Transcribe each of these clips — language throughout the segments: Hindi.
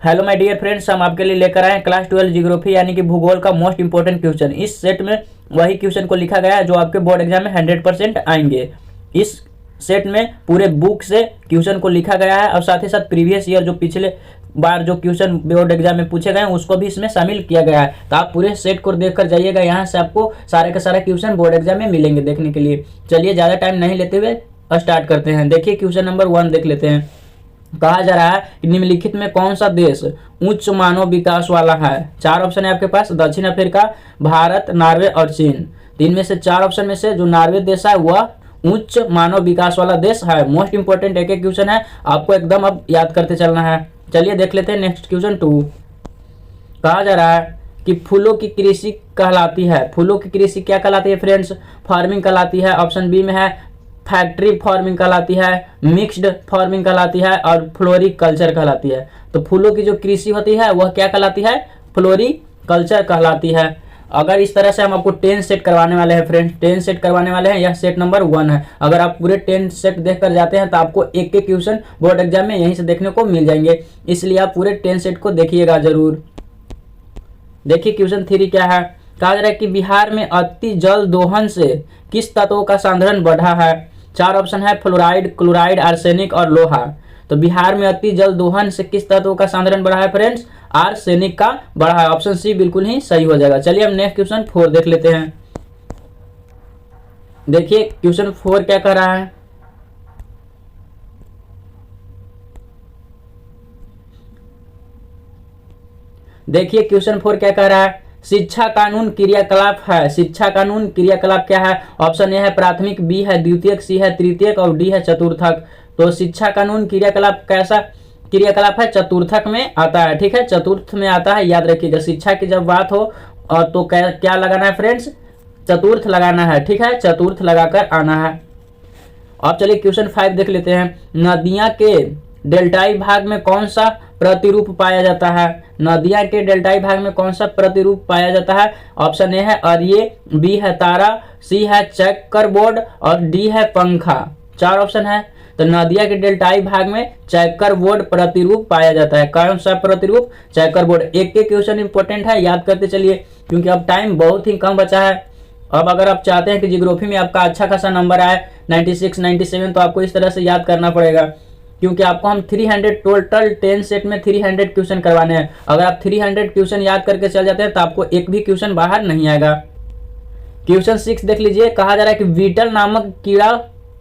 हेलो माय डियर फ्रेंड्स, हम आपके लिए लेकर आए हैं क्लास 12 ज्योग्राफी यानी कि भूगोल का मोस्ट इंपोर्टेंट क्वेश्चन। इस सेट में वही क्वेश्चन को लिखा गया है जो आपके बोर्ड एग्जाम में 100% आएंगे। इस सेट में पूरे बुक से क्वेश्चन को लिखा गया है और साथ ही साथ प्रीवियस ईयर जो पिछले बार जो क्वेश्चन बोर्ड एग्जाम में पूछे गए हैं उसको भी इसमें शामिल किया गया है। तो आप पूरे सेट को देख कर जाइएगा, यहाँ से आपको सारे का सारा क्वेश्चन बोर्ड एग्जाम में मिलेंगे देखने के लिए। चलिए ज़्यादा टाइम नहीं लेते हुए स्टार्ट करते हैं। देखिए क्वेश्चन नंबर 1 देख लेते हैं। कहा जा रहा है कि निम्नलिखित में कौन सा देश उच्च मानव विकास वाला है। 4 ऑप्शन है आपके पास, दक्षिण अफ्रीका, भारत, नॉर्वे और चीन। 3 में से 4 ऑप्शन में से जो नॉर्वे देश है वह उच्च मानव विकास वाला देश है। मोस्ट इंपोर्टेंट एक क्वेश्चन है, आपको एकदम अब याद करते चलना है। चलिए देख लेते हैं नेक्स्ट क्वेश्चन 2। कहा जा रहा है कि फूलों की कृषि कहलाती है। फूलों की कृषि क्या कहलाती है फ्रेंड्स? फार्मिंग कहलाती है। ऑप्शन बी में है फैक्ट्री फार्मिंग कहलाती है, मिक्स्ड फार्मिंग कहलाती है और फ्लोरिकल्चर कहलाती है। तो फूलों की जो कृषि होती है वह क्या कहलाती है? फ्लोरिकल्चर कहलाती है। अगर इस तरह से हम आपको 10 सेट करवाने वाले हैं फ्रेंड्स, 10 सेट करवाने वाले हैं। यह सेट नंबर 1 है। अगर आप पूरे 10 सेट देख कर जाते हैं तो आपको एक एक क्वेश्चन बोर्ड एग्जाम में यहीं से देखने को मिल जाएंगे, इसलिए आप पूरे 10 सेट को देखिएगा जरूर। देखिए क्वेश्चन 3 क्या है। कहा जा रहा है कि बिहार में अति जल दोहन से किस तत्वों का सांद्रण बढ़ा है। 4 ऑप्शन है, फ्लोराइड, क्लोराइड, आर्सेनिक और लोहा। तो बिहार में अति जल दोहन से किस तत्व का सांद्रण बढ़ा है फ्रेंड्स? आर्सेनिक का बढ़ा है। ऑप्शन सी बिल्कुल ही सही हो जाएगा। चलिए हम नेक्स्ट क्वेश्चन 4 देख लेते हैं। देखिए क्वेश्चन 4 क्या कह रहा है। देखिए क्वेश्चन 4 क्या कह रहा है। शिक्षा कानून क्रियाकलाप है। शिक्षा कानून क्रियाकलाप क्या है? ऑप्शन ए है प्राथमिक, बी है द्वितीयक, सी है तृतीयक और डी है चतुर्थक। तो शिक्षा कानून क्रियाकलाप कैसा क्रियाकलाप है? चतुर्थक में आता है। ठीक है, चतुर्थ में आता है, याद रखिएगा। शिक्षा की जब बात हो तो क्या लगाना है फ्रेंड्स? चतुर्थ लगाना है। ठीक है, चतुर्थ लगाकर आना है। अब चलिए क्वेश्चन 5 देख लेते हैं। नदियां के डेल्टाई भाग में कौन सा प्रतिरूप पाया जाता है? नदियां के डेल्टाई भाग में कौन सा प्रतिरूप पाया जाता है? ऑप्शन ए है अर्ये, बी है तारा, सी है चेकरबोर्ड और डी है पंखा। 4 ऑप्शन है। तो नदिया के डेल्टाई भाग में चेकरबोर्ड प्रतिरूप पाया जाता है। कौन सा प्रतिरूप? चेकरबोर्ड। एक एक क्वेश्चन इंपॉर्टेंट है, याद करते चलिए क्योंकि अब टाइम बहुत ही कम बचा है। अब अगर आप चाहते हैं कि ज्योग्राफी में आपका अच्छा खासा नंबर आए 96, 97, तो आपको इस तरह से याद करना पड़ेगा क्योंकि आपको हम 300 टोटल 10 सेट में 300 क्वेश्चन करवाने हैं। अगर आप 300 क्वेश्चन याद करके चल जाते हैं तो आपको एक भी क्वेश्चन बाहर नहीं आएगा। क्वेश्चन 6 देख लीजिए। कहा जा रहा है कि बीटल नामक कीड़ा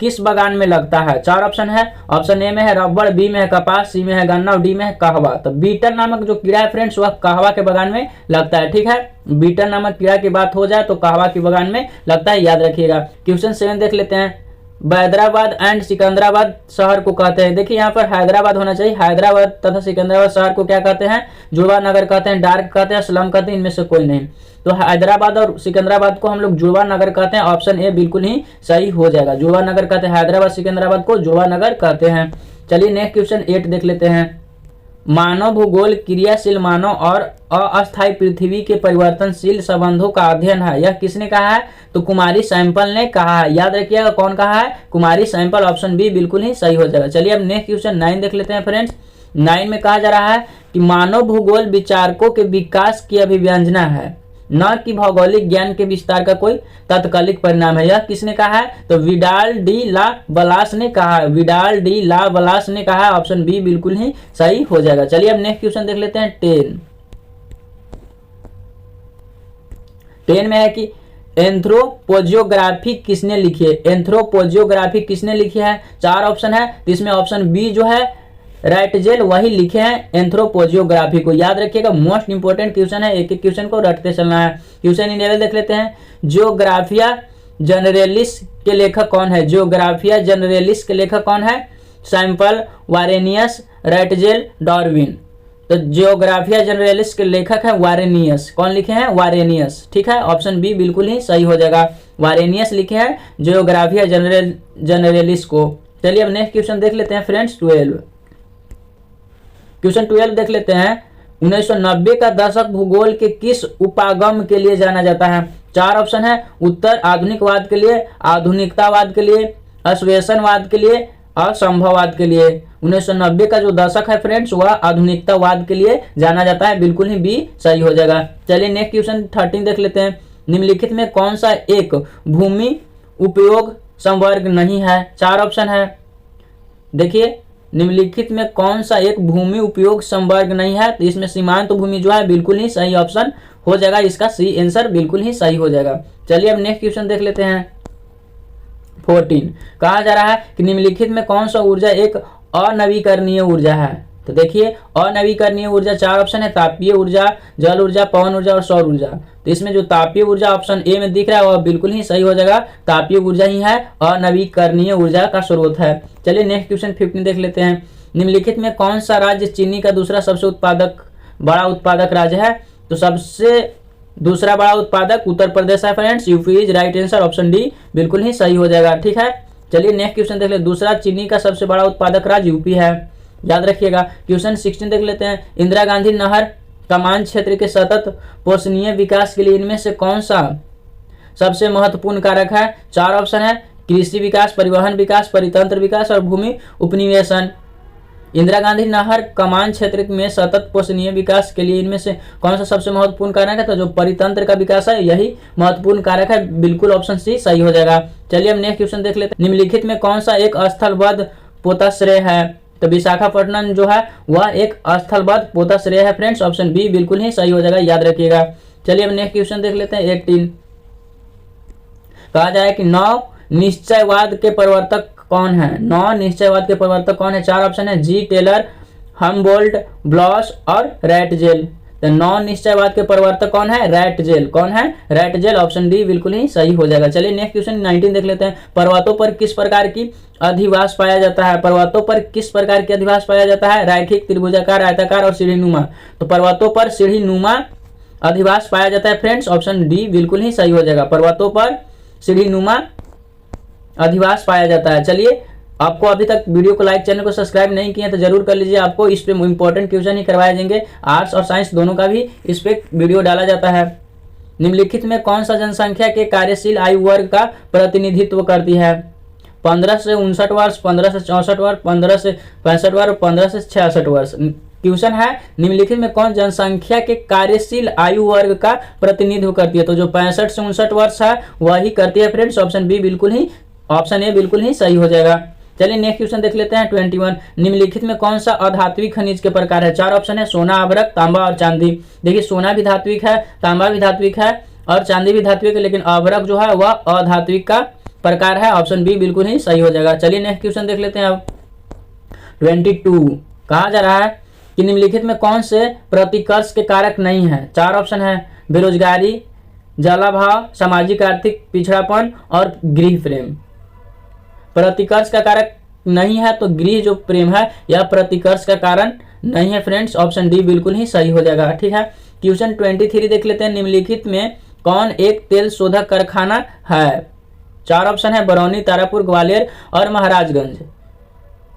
किस बागान में लगता है। 4 ऑप्शन है। ऑप्शन ए में है रबड़, बी में है कपास, सी में है गन्ना और डी में है कहवा। तो बीटल नामक जो कीड़ा है फ्रेंड्स वह कहवा के बागान में लगता है। ठीक है, बीटल नामक कीड़ा की बात हो जाए तो कहवा के बागान में लगता है, याद रखिएगा। क्वेश्चन 7 देख लेते हैं। हैदराबाद एंड सिकंदराबाद शहर को कहते हैं। देखिए यहाँ पर हैदराबाद होना चाहिए। हैदराबाद तथा सिकंदराबाद शहर को क्या कहते हैं? जुड़वा नगर कहते हैं, डार्क कहते हैं, स्लम कहते हैं, इनमें से कोई नहीं। तो हैदराबाद और सिकंदराबाद को हम लोग जुड़वा नगर कहते हैं। ऑप्शन ए बिल्कुल ही सही हो जाएगा। जुड़वा नगर कहते हैं, हैदराबाद सिकंदराबाद को जुड़वा नगर कहते हैं। चलिए नेक्स्ट क्वेश्चन 8 देख लेते हैं। मानव भूगोल क्रियाशील मानव और अस्थायी पृथ्वी के परिवर्तनशील संबंधों का अध्ययन है। यह किसने कहा है? तो कुमारी सैंपल ने कहा है। याद रखिएगा कौन कहा है? कुमारी सैंपल। ऑप्शन बी बिल्कुल ही सही हो जाएगा। चलिए अब नेक्स्ट क्वेश्चन 9 देख लेते हैं फ्रेंड्स। 9 में कहा जा रहा है कि मानव भूगोल विचारकों के विकास की अभिव्यंजना है, न कि भौगोलिक ज्ञान के विस्तार का कोई तत्कालिक परिणाम है। यह किसने कहा है? तो विडाल डी ला बलास ने कहा है। विडाल डी ला बलास ने कहा है। ऑप्शन बी बिल्कुल ही सही हो जाएगा। चलिए अब नेक्स्ट क्वेश्चन देख लेते हैं 10 में है कि एंथ्रोपोजियोग्राफी किसने लिखी है? एंथ्रोपोजियोग्राफी किसने लिखी है? 4 ऑप्शन है। इसमें ऑप्शन बी जो है राइटजेल वही लिखे हैं एंथ्रोपोजियोग्राफी को। याद रखिएगा मोस्ट इंपोर्टेंट क्वेश्चन है, एक एक क्वेश्चन को रटते चलना है। क्वेश्चन 11 देख लेते हैं। जियोग्राफिया जनरलिस के लेखक कौन है? जियोग्राफिया जनरलिस के लेखक कौन है? Semple, Varenius, Ratzel, Darwin. तो जियोग्राफिया जनरलिस के लेखक है वारेनियस। कौन लिखे हैं? वारेनियस। ठीक है, ऑप्शन बी बिल्कुल ही सही हो जाएगा। वारेनियस लिखे हैं जियोग्राफिया जनरलिस को। चलिए अब नेक्स्ट क्वेश्चन देख लेते हैं फ्रेंड्स 12। क्वेश्चन 12 देख लेते हैं। 1990 का दशक भूगोल के किस उपागम के लिए जाना जाता है? 4 ऑप्शन है। उत्तर आधुनिकवाद के लिए, आधुनिकतावाद के लिए, अस्वेषणवाद के लिए और संभववाद के लिए। 1990 का जो दशक है फ्रेंड्स वह आधुनिकतावाद के लिए जाना जाता है, बिल्कुल ही बी सही हो जाएगा। चलिए नेक्स्ट क्वेश्चन 13 देख लेते हैं। निम्नलिखित में कौन सा एक भूमि उपयोग संवर्ग नहीं है? 4 ऑप्शन है। देखिए निम्नलिखित में कौन सा एक भूमि उपयोग संवर्ग नहीं है? तो इसमें सीमांत भूमि जो है बिल्कुल ही सही ऑप्शन हो जाएगा, इसका सी आंसर बिल्कुल ही सही हो जाएगा। चलिए अब नेक्स्ट क्वेश्चन देख लेते हैं 14। कहा जा रहा है कि निम्नलिखित में कौन सा ऊर्जा एक अनवीकरणीय ऊर्जा है? तो देखिए अनवीकरणीय ऊर्जा 4 ऑप्शन है, तापीय ऊर्जा, जल ऊर्जा, पवन ऊर्जा और सौर ऊर्जा। तो इसमें जो तापीय ऊर्जा ऑप्शन ए में दिख रहा है वह बिल्कुल ही सही हो जाएगा, तापीय ऊर्जा ही है, अनवीकरणीय ऊर्जा का स्रोत है। चलिए नेक्स्ट क्वेश्चन 15 देख लेते हैं। निम्नलिखित में कौन सा राज्य चीनी का दूसरा सबसे बड़ा उत्पादक राज्य है? तो सबसे दूसरा बड़ा उत्पादक उत्तर प्रदेश है friends, UP is right answer, option D बिल्कुल ही सही हो जाएगा। ठीक है, चलिए नेक्स्ट क्वेश्चन देख लेते। दूसरा चीनी का सबसे बड़ा उत्पादक राज्य यूपी है, याद रखिएगा। क्वेश्चन 16 देख लेते हैं। इंदिरा गांधी नहर कमान क्षेत्र के सतत पोषणीय विकास के लिए इनमें से कौन सा सबसे महत्वपूर्ण कारक है? 4 ऑप्शन है, कृषि विकास, परिवहन विकास, परितंत्र विकास और भूमि उपनिवेशन। इंदिरा गांधी नहर कमान क्षेत्र में सतत पोषणीय विकास के लिए इनमें से कौन सा सबसे महत्वपूर्ण कारक है? तो जो परितंत्र का विकास है यही महत्वपूर्ण कारक है, बिल्कुल ऑप्शन सी सही हो जाएगा। चलिए हम नेक्स्ट क्वेश्चन देख लेते हैं। निम्नलिखित में कौन सा एक स्थलबद्ध पोताश्रय है? तो विशाखापट्टनम जो है वह एक स्थलबद्ध पोताश्रय है फ्रेंड्स, ऑप्शन बी बिल्कुल ही सही हो जाएगा, याद रखिएगा। चलिए हम नेक्स्ट क्वेश्चन देख लेते हैं 18। कहा जाए कि नव निश्चयवाद के प्रवर्तक कौन है? नव निश्चयवाद के प्रवर्तक कौन है? 4 ऑप्शन है, जी टेलर, हमबोल्ट, ब्लॉस और रैटजेल। तो नव निश्चयवाद के प्रवर्तक कौन है? रैटजेल। कौन है? रैटजेल, ऑप्शन डी बिल्कुल ही सही हो जाएगा। चलिए नेक्स्ट क्वेश्चन 19 देख लेते हैं। पर्वतों पर किस प्रकार की अधिवास पाया जाता है? पर्वतों पर किस प्रकार की अधिवास पाया जाता है? रैखिक, त्रिभुजाकार, आयताकार और सीढ़ीनुमा। तो पर्वतों पर सीढ़ीनुमा अधिवास पाया जाता है फ्रेंड्स, ऑप्शन डी बिल्कुल ही सही हो जाएगा। पर्वतों पर सीढ़ीनुमा अधिवास पाया जाता है। चलिए आपको अभी तक वीडियो को लाइक, चैनल को सब्सक्राइब नहीं किया तो जरूर कर लीजिए, आपको इस पे इंपॉर्टेंट क्वेश्चन ही करवाए जाएंगे। आर्ट्स और साइंस दोनों का भी इस पे वीडियो डाला जाता है। निम्नलिखित में कौन सा जनसंख्या के कार्यशील आयु वर्ग का प्रतिनिधित्व करती है? 15 से 59 वर्ष, 15 से 64 वर्ष, 15 से 65 वर्ष, 15 से 66 वर्ष। क्वेश्चन है निम्नलिखित में कौन जनसंख्या के कार्यशील आयु वर्ग का प्रतिनिधित्व करती है? तो जो 65 से 59 वर्ष है वही करती है फ्रेंड्स, ऑप्शन बी बिल्कुल ही, ऑप्शन ए बिल्कुल ही सही हो जाएगा। चलिए नेक्स्ट क्वेश्चन देख लेते हैं 21। निम्नलिखित में कौन सा अधात्विक खनिज के प्रकार है? 4 ऑप्शन है, सोना, अभ्रक, तांबा और चांदी। देखिए सोना भी धात्विक है, तांबा भी धात्विक है और चांदी भी धात्विक है, लेकिन अभ्रक जो है वह अधात्विक का प्रकार है, ऑप्शन बी बिल्कुल ही सही हो जाएगा। चलिए नेक्स्ट क्वेश्चन देख लेते हैं अब 22। कहा जा रहा है कि निम्नलिखित में कौन से प्रतिकर्ष के कारक नहीं है? 4 ऑप्शन है, बेरोजगारी, जलाभाव, सामाजिक आर्थिक पिछड़ापन और गृह प्रेम। प्रतिकर्ष का कारक नहीं है तो गृह जो प्रेम है यह प्रतिकर्ष का कारण नहीं है फ्रेंड्स, ऑप्शन डी बिल्कुल ही सही हो जाएगा। ठीक है, क्वेश्चन 23 देख लेते हैं। निम्नलिखित में कौन एक तेल शोधक कारखाना है? 4 ऑप्शन है, बरौनी, तारापुर, ग्वालियर और महाराजगंज।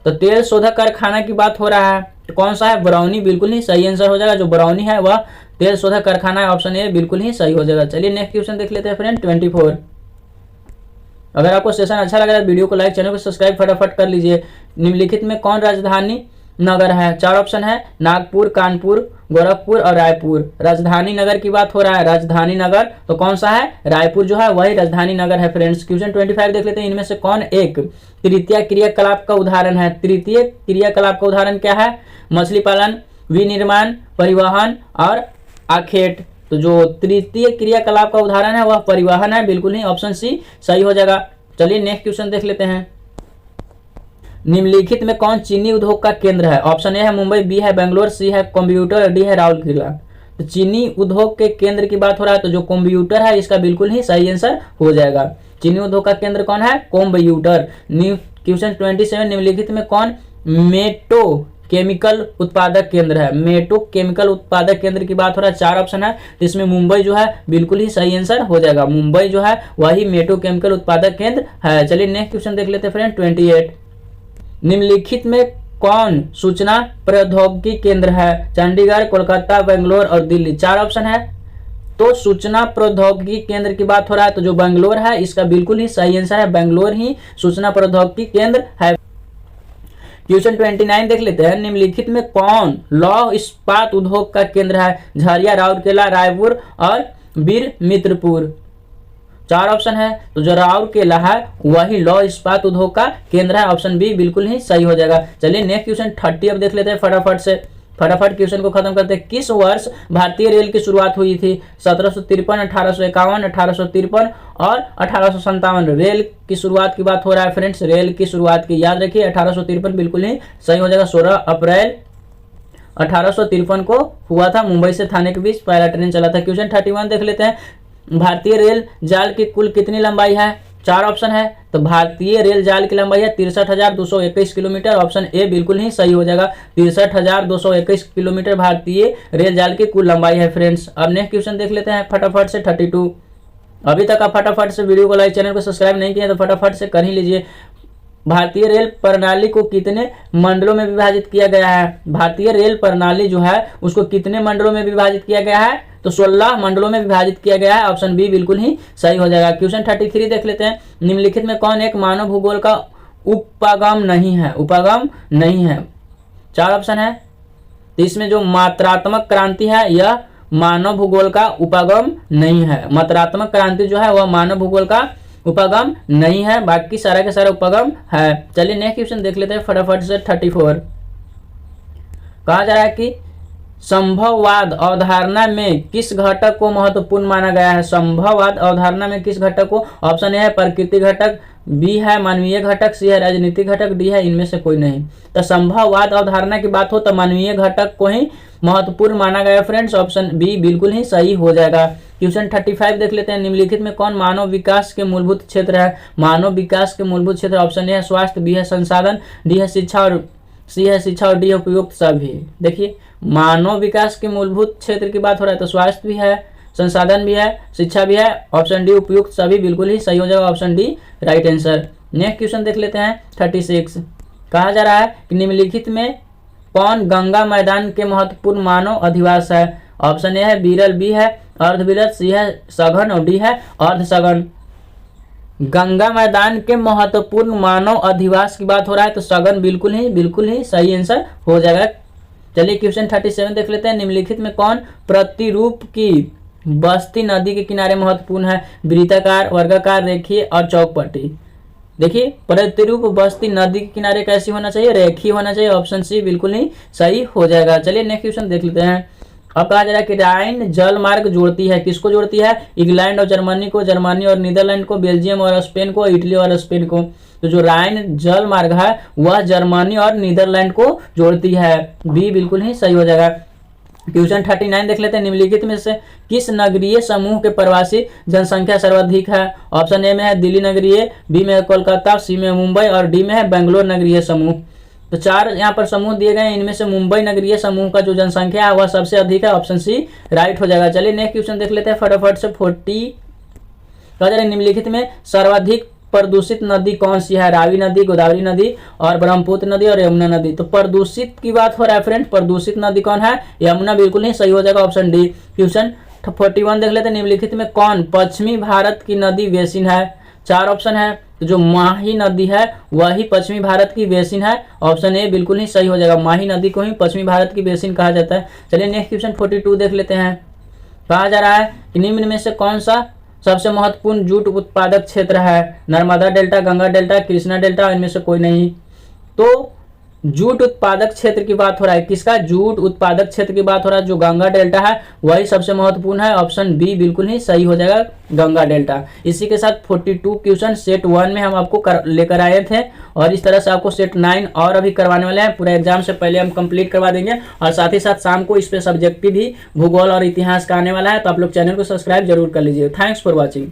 तो तेल शोधक कारखाना की बात हो रहा है तो कौन सा है? बरौनी बिल्कुल ही सही आंसर हो जाएगा। जो बरौनी है वह तेल शोधक कारखाना है, ऑप्शन ए बिल्कुल ही सही हो जाएगा। चलिए नेक्स्ट क्वेश्चन देख लेते हैं फ्रेंड 24। अगर आपको सेशन अच्छा लग रहा है वीडियो को लाइक, चैनल को सब्सक्राइब फटाफट कर लीजिए। निम्नलिखित में कौन राजधानी नगर है? 4 ऑप्शन है, नागपुर, कानपुर, गोरखपुर और रायपुर। राजधानी नगर की बात हो रहा है, राजधानी नगर तो कौन सा है? रायपुर जो है वही राजधानी नगर है फ्रेंड्स। क्वेश्चन 25 देख लेते हैं। इनमें से कौन एक तृतीय क्रियाकलाप का उदाहरण है? तृतीय क्रियाकलाप का उदाहरण क्या है? मछली पालन, विनिर्माण, परिवहन और आखेट। तो जो तृतीय क्रियाकलाप का उदाहरण है वह परिवहन है, बिल्कुल ही ऑप्शन सी सही हो जाएगा। चलिए नेक्स्ट क्वेश्चन देख लेते हैं। निम्नलिखित में कौन चीनी उद्योग का केंद्र है? ऑप्शन ए है मुंबई, बी है बेंगलोर, सी है कंप्यूटर और डी है राउरकेला। तो चीनी उद्योग के केंद्र की बात हो रहा है तो जो कंप्यूटर है इसका बिल्कुल ही सही आंसर हो जाएगा। चीनी उद्योग का केंद्र कौन है? कंप्यूटर। क्वेश्चन 27। निम्नलिखित में कौन मेटो केमिकल उत्पादक केंद्र है? मेटो केमिकल उत्पादक केंद्र की बात हो रहा है, 4 ऑप्शन है, तो इसमें मुंबई जो है बिल्कुल ही सही आंसर हो जाएगा। मुंबई जो है वही मेटो केमिकल उत्पादक केंद्र है। चलिए नेक्स्ट क्वेश्चन देख लेते हैं फ्रेंड 28। निम्नलिखित में कौन सूचना प्रौद्योगिकी केंद्र है? चंडीगढ़, कोलकाता, बेंगलोर और दिल्ली। 4 ऑप्शन है, तो सूचना प्रौद्योगिकी केंद्र की बात हो रहा है तो जो बेंगलोर है इसका बिल्कुल ही सही आंसर है, बेंगलोर ही सूचना प्रौद्योगिकी केंद्र है। क्वेश्चन 29 देख लेते हैं। निम्नलिखित में कौन लौह इस्पात उद्योग का केंद्र है? झरिया, राउरकेला, रायपुर और वीर मित्रपुर। 4 ऑप्शन है, तो जो राउरकेला है वही लौह इस्पात उद्योग का केंद्र है। ऑप्शन बी बिल्कुल ही सही हो जाएगा। चलिए नेक्स्ट क्वेश्चन 30 अब देख लेते हैं फटाफट से। फटाफट क्वेश्चन को खत्म करते हैं। किस वर्ष भारतीय रेल की शुरुआत हुई थी? 1753, 1851, 1853 और 1857। रेल की शुरुआत की बात हो रहा है फ्रेंड्स, रेल की शुरुआत की याद रखिए 1853 बिल्कुल ही सही हो जाएगा। 16 अप्रैल 1853 को हुआ था। मुंबई से थाने के बीच पहला ट्रेन चला था। क्वेश्चन 31 देख लेते हैं। भारतीय रेल जाल की कुल कितनी लंबाई है? 4 ऑप्शन है, तो भारतीय रेल जाल की लंबाई है 63,221 किलोमीटर। ऑप्शन ए बिल्कुल ही सही हो जाएगा। 63,221 किलोमीटर भारतीय रेल जाल की कुल लंबाई है फ्रेंड्स। अब नेक्स्ट क्वेश्चन देख लेते हैं फटाफट से 32। अभी तक आप फटाफट से वीडियो को लाइक, चैनल को सब्सक्राइब नहीं किया तो फटाफट से कर ही लीजिए। भारतीय रेल प्रणाली को कितने मंडलों में विभाजित किया गया है? भारतीय रेल प्रणाली जो है उसको कितने मंडलों में विभाजित किया गया है? तो 16 मंडलों में विभाजित किया गया है। ऑप्शन बी बिल्कुल ही सही हो जाएगा। क्वेश्चन 33 देख लेते हैं। निम्नलिखित में कौन एक मानव भूगोल का उपागम नहीं है? उपागम नहीं है। 4 ऑप्शन है, तो इसमें जो मात्रात्मक क्रांति है यह मानव भूगोल का उपागम नहीं है। मात्रात्मक क्रांति जो है वह मानव भूगोल का उपागम नहीं है, बाकी सारा के सारा उपागम है। चलिए नेक्स्ट क्वेश्चन देख लेते हैं फटाफट से 34। कहा जा रहा है कि संभववाद अवधारणा में किस घटक को महत्वपूर्ण माना गया है? संभववाद अवधारणा में किस घटक को? ऑप्शन ए है प्रकृति घटक, बी है मानवीय घटक, सी है राजनीतिक घटक, डी है इनमें से कोई नहीं। तो संभववाद अवधारणा की बात हो तो मानवीय घटक को ही महत्वपूर्ण माना गया फ्रेंड्स। ऑप्शन बी बिल्कुल ही सही हो जाएगा। क्वेश्चन 35 देख लेते हैं। निम्नलिखित में कौन मानव विकास के मूलभूत क्षेत्र है? मानव विकास के मूलभूत क्षेत्र ऑप्शन ए है स्वास्थ्य, बी है संसाधन, डी है शिक्षा और सी है शिक्षा और डी है उपयुक्त सभी। देखिए मानव विकास के मूलभूत क्षेत्र की बात हो रहा है तो स्वास्थ्य भी है, संसाधन भी है, शिक्षा भी है। ऑप्शन डी उपयुक्त सभी बिल्कुल ही सही हो जाएगा। Option D right answer. Next question देख लेते हैं 36। कहा जा रहा है कि निम्नलिखित में कौन गंगा मैदान के महत्वपूर्ण मानव अधिवास है? ऑप्शन ए है विरल, बी है अर्धविरल, सी है सघन और डी है अर्ध सघन। गंगा मैदान के महत्वपूर्ण मानव अधिवास की बात हो रहा है तो सघन बिल्कुल ही सही आंसर हो जाएगा। चलिए क्वेश्चन 37 देख लेते हैं। निम्नलिखित में कौन प्रतिरूप की बस्ती नदी के किनारे महत्वपूर्ण है? वृत्ताकार, वर्गाकार, रेखीय और चौकपट्टी। देखिए प्रतिरूप बस्ती नदी के किनारे कैसी होना चाहिए? रेखीय होना चाहिए। ऑप्शन सी बिल्कुल ही सही हो जाएगा। चलिए नेक्स्ट क्वेश्चन देख लेते हैं। अब कहा जा रहा है कि राइन जल मार्ग जोड़ती है, किसको जोड़ती है? इंग्लैंड और जर्मनी को, जर्मनी और नीदरलैंड को, बेल्जियम और स्पेन को, इटली और स्पेन को। तो जो राइन जल मार्ग है वह जर्मनी और नीदरलैंड को जोड़ती है। बी बिल्कुल ही सही हो जाएगा। क्वेश्चन 39 देख लेते हैं। निम्नलिखित में से किस नगरीय समूह के प्रवासी जनसंख्या सर्वाधिक है? ऑप्शन ए में है दिल्ली नगरीय, बी में है कोलकाता, सी में मुंबई और डी में है बेंगलोर नगरीय समूह। तो 4 यहाँ पर समूह दिए गए हैं, इनमें से मुंबई नगरीय समूह का जो जनसंख्या है वह सबसे अधिक है। ऑप्शन सी राइट हो जाएगा। चलिए नेक्स्ट क्वेश्चन देख लेते हैं फटाफट से 40। कहा जा रहा है निम्नलिखित में सर्वाधिक प्रदूषित नदी कौन सी है? रावी नदी, गोदावरी नदी और ब्रह्मपुत्र नदी और यमुना नदी। तो प्रदूषित की बात हो रहा है फ्रेंड, प्रदूषित नदी कौन है? यमुना बिल्कुल ही सही हो जाएगा। Option D. क्वेश्चन 41 देख लेते हैं। निम्नलिखित में कौन पश्चिमी भारत की नदी बेसिन है? 4 ऑप्शन है, तो जो माही नदी है वही पश्चिमी भारत की बेसिन है। ऑप्शन ए बिल्कुल ही सही हो जाएगा। माही नदी को ही पश्चिमी भारत की बेसिन कहा जाता है। चलिए नेक्स्ट क्वेश्चन 42 देख लेते हैं। कहा जा रहा है कि निम्न में से कौन सा सबसे महत्वपूर्ण जूट उत्पादक क्षेत्र है? Narmada delta, Ganga delta, Krishna delta, इनमें से कोई नहीं। तो जूट उत्पादक क्षेत्र की बात हो रहा है, किसका? जूट उत्पादक क्षेत्र की बात हो रहा है, जो गंगा डेल्टा है वही सबसे महत्वपूर्ण है। ऑप्शन बी बिल्कुल ही सही हो जाएगा, गंगा डेल्टा। इसी के साथ 42 क्वेश्चन सेट 1 में हम आपको लेकर आए थे और इस तरह से आपको सेट 9 और अभी करवाने वाले हैं। पूरा एग्जाम से पहले हम कंप्लीट करवा देंगे और साथ ही साथ शाम को इस पे सब्जेक्टिव भी भूगोल और इतिहास का आने वाला है। तो आप लोग चैनल को सब्सक्राइब जरूर कर लीजिए। Thanks for watching.